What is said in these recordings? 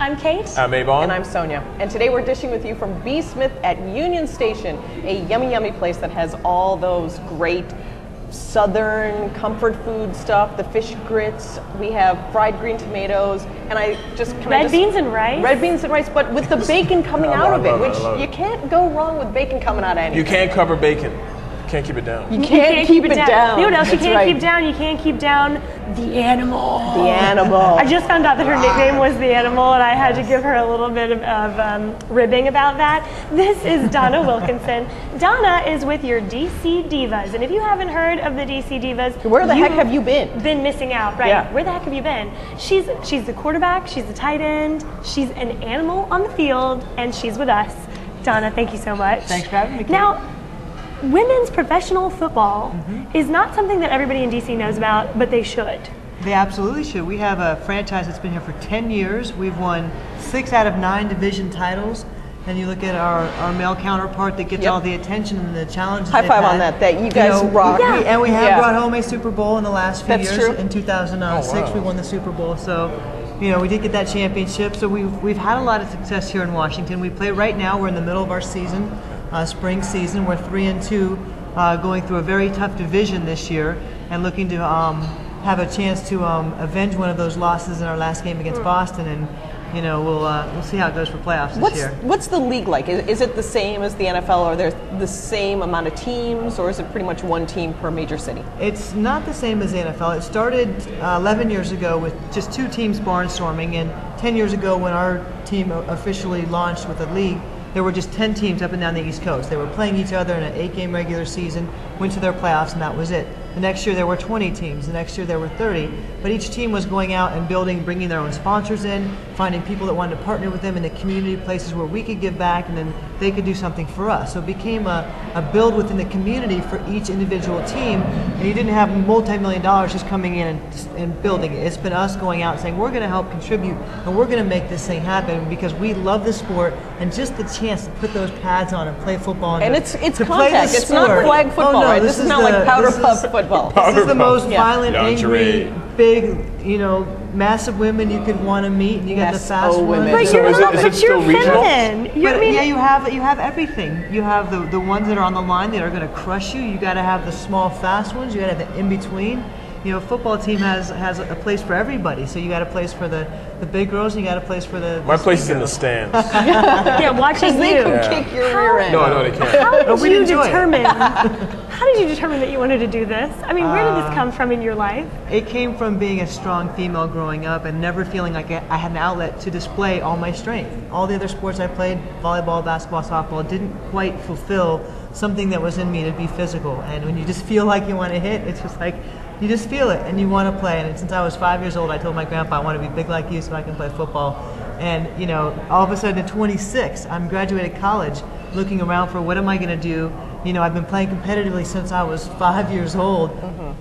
I'm Kate. I'm Ebong. And I'm Sonya. And today we're dishing with you from B. Smith at Union Station, a yummy, yummy place that has all those great Southern comfort food stuff, the fish grits. We have fried green tomatoes, and red beans and rice. Red beans and rice, but with the bacon coming out of it, which you can't go wrong with bacon coming out of anything. You can't cover bacon. You can't keep it down. You can't keep it down. You know what else you That's can't right. keep down? You can't keep down the animal. The animal. I just found out that her nickname was the animal, and I had to give her a little bit of ribbing about that. This is Donna Wilkinson. Donna is with your DC Divas, and if you haven't heard of the DC Divas, where the heck have you been? Been missing out, right? Yeah. Where the heck have you been? She's the quarterback. She's the tight end. She's an animal on the field, and she's with us. Donna, thank you so much. Thanks for having me, Kate. Now, women's professional football is not something that everybody in DC knows about, but they should. They absolutely should. We have a franchise that's been here for 10 years. We've won 6 out of 9 division titles. And you look at our male counterpart that gets all the attention and the challenges. High five on that you guys rock. And we have brought home a Super Bowl in the last few years. True. In 2006, we won the Super Bowl. So, you know, we did get that championship. So we've had a lot of success here in Washington. We play right now. We're in the middle of our season. Spring season. We're 3-2, going through a very tough division this year, and looking to have a chance to avenge one of those losses in our last game against Boston. And you know, we'll see how it goes for playoffs this year. What's the league like? Is it the same as the NFL? Are there the same amount of teams, or is it pretty much one team per major city? It's not the same as the NFL. It started 11 years ago with just 2 teams barnstorming, and 10 years ago when our team officially launched with the league, there were just 10 teams up and down the East Coast. They were playing each other in an 8-game regular season, went to their playoffs, and that was it. The next year there were 20 teams. The next year there were 30. But each team was going out and bringing their own sponsors in, finding people that wanted to partner with them in the community, places where we could give back, and then they could do something for us. So it became a build within the community for each individual team, and you didn't have multi-million dollars just coming in and building it. It's been us going out and saying, we're going to help contribute, and we're going to make this thing happen because we love the sport, and just the chance to put those pads on and play football. And it's contact. It's not flag football, right? This is not like powder puff football. This is the most violent, lingerie, angry, big, you know, massive women you could want to meet, and you got the fast women. But So is it you're still regional? feminine. Yeah, you have everything. You have the ones that are on the line that are going to crush you. You got to have the small, fast ones. You got to have the in between. You know, a football team has a place for everybody. So you got a place for the big girls, and you got a place for the. My place is in the stands. Yeah, watching They you. can kick your rear end. No, they can't. How did you enjoy it. determine? How did you determine that you wanted to do this? I mean, where did this come from in your life? It came from being a strong female growing up and never feeling like I had an outlet to display all my strength. All the other sports I played, volleyball, basketball, softball, didn't quite fulfill something that was in me to be physical. And when you just feel like you want to hit, it's just like you just feel it and you want to play. And since I was 5 years old, I told my grandpa I want to be big like you so I can play football. And you know, all of a sudden at 26, I'm graduated college, looking around for what am I going to do. You know, I've been playing competitively since I was 5 years old.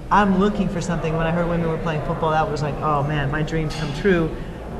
I'm looking for something. When I heard women were playing football, that was like, oh man, my dreams come true.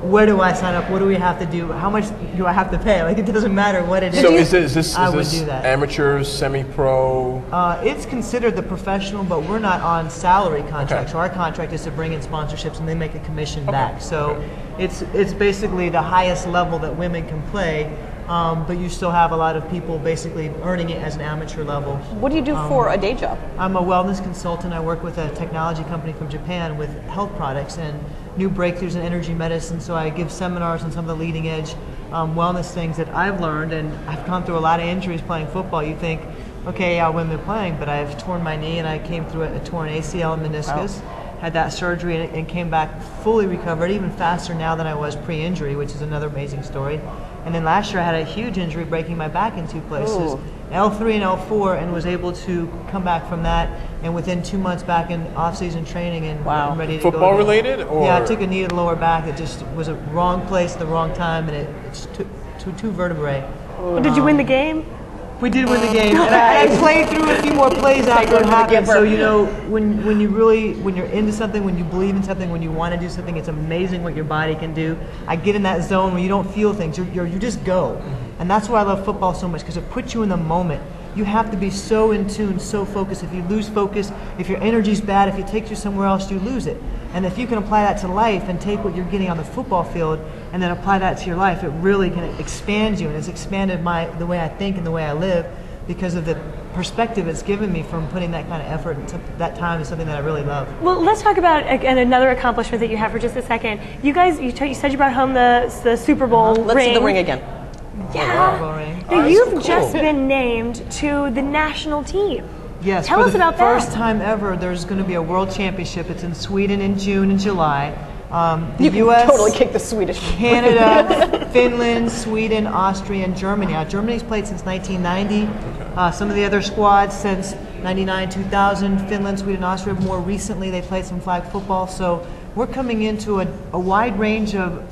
Where do I sign up? What do we have to do? How much do I have to pay? Like, it doesn't matter what it is. So is this do that. amateurs, semi-pro? It's considered the professional, but we're not on salary contract. So our contract is to bring in sponsorships, and they make a commission back. So it's basically the highest level that women can play. But you still have a lot of people basically earning it as an amateur level. What do you do for a day job? I'm a wellness consultant. I work with a technology company from Japan with health products and new breakthroughs in energy medicine. So I give seminars on some of the leading edge wellness things that I've learned, and I've gone through a lot of injuries playing football. You think, okay, yeah, women playing, but I've torn my knee and I came through a torn ACL and meniscus. Had that surgery and came back fully recovered, even faster now than I was pre-injury, which is another amazing story. And then last year I had a huge injury breaking my back in 2 places, L3 and L4, and was able to come back from that, and within 2 months back in off-season training and I'm ready to go. Football related? Or? Yeah, I took a knee to the lower back. It just was a wrong place at the wrong time, and it just took two vertebrae. Did you win the game? We did win the game, and I played through a few more plays after it happened. So you know, when you're into something, when you believe in something, when you want to do something, it's amazing what your body can do. I get in that zone when you don't feel things, you just go, and that's why I love football so much, because it puts you in the moment. You have to be so in tune, so focused. If you lose focus, if your energy's bad, if it takes you somewhere else, you lose it. And if you can apply that to life and take what you're getting on the football field, and then apply that to your life, it really can expand you, and it's expanded the way I think and the way I live because of the perspective it's given me from putting that kind of effort into that time is something that I really love. Well, let's talk about another accomplishment that you have for just a second. You guys, you said you brought home the Super Bowl ring. Let's see the ring again. Yeah. Super Bowl ring. Now, you've just been named to the national team. Yes. Tell us about that. First time ever, there's going to be a World Championship. It's in Sweden in June and July. The You U.S. can totally kick the Swedish. Canada, Finland, Sweden, Austria, and Germany. Germany's played since 1990. Some of the other squads since 99, 2000. Finland, Sweden, Austria. More recently, they played some flag football. So we're coming into a wide range of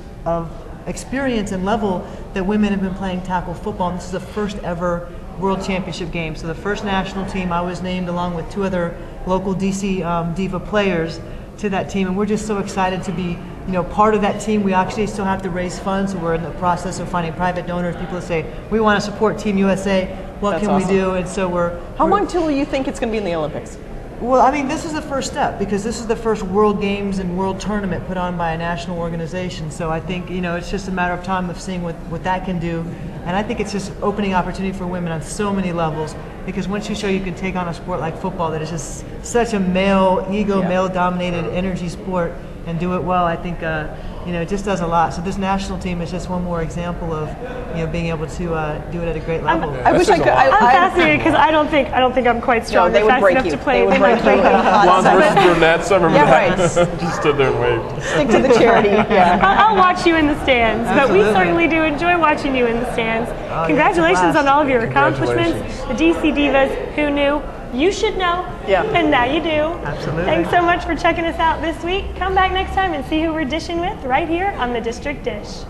experience and level that women have been playing tackle football. And this is the first ever World Championship game. So the first national team, I was named along with 2 other local DC Diva players to that team, and we're just so excited to be, part of that team. We actually still have to raise funds, so we're in the process of finding private donors, people that say, we want to support Team USA, what That's can awesome. we do? And so How long till you think it's going to be in the Olympics? Well, I mean, this is the first step because this is the first World Games and World Tournament put on by a national organization. So I think, it's just a matter of time of seeing what that can do. And I think it's just opening opportunity for women on so many levels because once you show you can take on a sport like football that is just such a male-dominated energy sport and do it well, I think, it just does a lot. So this national team is just one more example of, being able to do it at a great level. I wish I could. I'm fascinated because I don't think I'm quite strong they or would fast break enough you. to play. They would break you. Blondes versus brunettes, I remember Yeah, that. right. Just stood there and waved. Stick to the charity. Yeah. I'll watch you in the stands, but we Absolutely. certainly do enjoy watching you in the stands. yeah, Congratulations it's a blast. on all of your accomplishments. Congratulations. The DC Divas, who knew? You should know, Yeah. and now you do. Absolutely. Thanks so much for checking us out this week. Come back next time and see who we're dishing with right here on the District Dish.